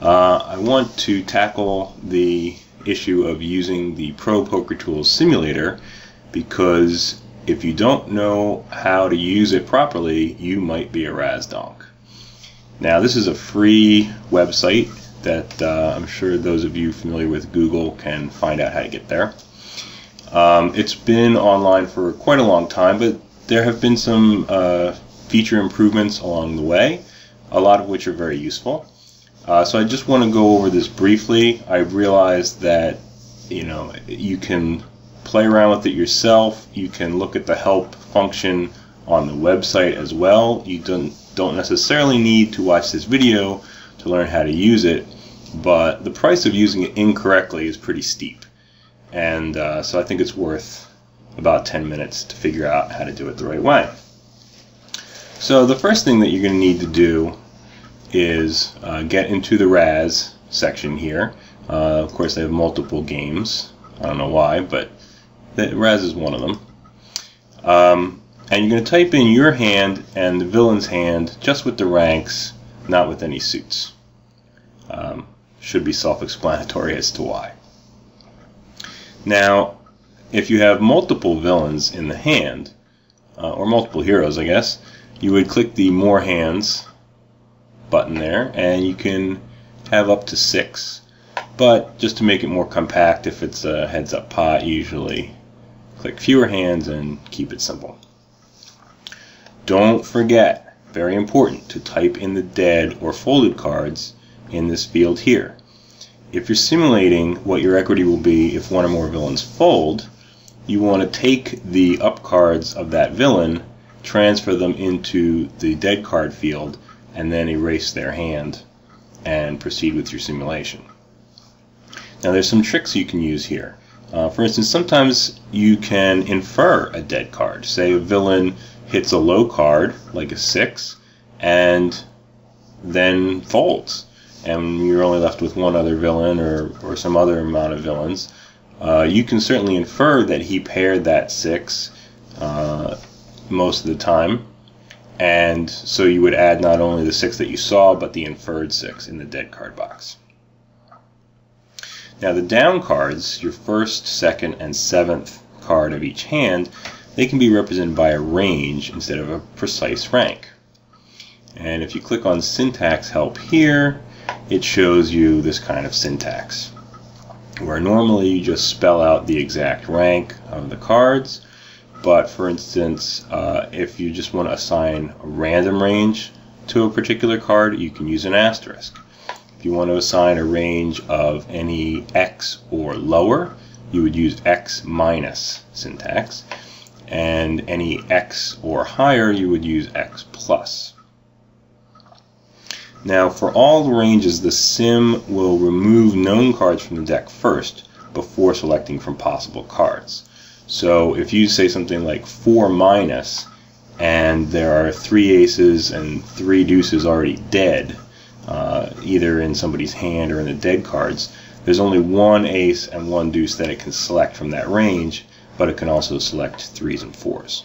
I want to tackle the issue of using the Pro Poker Tools simulator, because if you don't know how to use it properly, you might be a Razz Donk. Now, this is a free website that I'm sure those of you familiar with Google can find out how to get there. It's been online for quite a long time, but there have been some feature improvements along the way, a lot of which are very useful. So I just want to go over this briefly. I realized that you can play around with it yourself. You can look at the help function on the website as well. You don't necessarily need to watch this video to learn how to use it, but the price of using it incorrectly is pretty steep. And so I think it's worth about 10 minutes to figure out how to do it the right way. So the first thing that you're going to need to do is get into the Razz section here. Of course, they have multiple games. I don't know why, but Razz is one of them. And you're going to type in your hand and the villain's hand just with the ranks, not with any suits. Should be self-explanatory as to why. Now, if you have multiple villains in the hand, or multiple heroes, I guess, you would click the More Hands button there, and you can have up to 6. But just to make it more compact, if it's a heads-up pot, usually click fewer hands and keep it simple. Don't forget, very important, to type in the dead or folded cards in this field here. If you're simulating what your equity will be if one or more villains fold, you want to take the up cards of that villain, transfer them into the dead card field, and then erase their hand and proceed with your simulation. Now, there's some tricks you can use here. For instance, sometimes you can infer a dead card. Say a villain hits a low card, like a 6, and then folds, and you're only left with one other villain or some other amount of villains. You can certainly infer that he paired that 6 most of the time, and so you would add not only the 6 that you saw, but the inferred 6 in the dead card box. Now, the down cards, your first, second, and 7th card of each hand, they can be represented by a range instead of a precise rank. And if you click on syntax help here, it shows you this kind of syntax, where normally you just spell out the exact rank of the cards. But for instance, if you just want to assign a random range to a particular card, you can use an asterisk. If you want to assign a range of any X or lower, you would use X minus syntax. And any X or higher, you would use X plus. Now, for all the ranges, the sim will remove known cards from the deck first before selecting from possible cards. So if you say something like 4 minus, and there are 3 aces and 3 deuces already dead, either in somebody's hand or in the dead cards, there's only 1 ace and 1 deuce that it can select from that range, but it can also select 3s and 4s.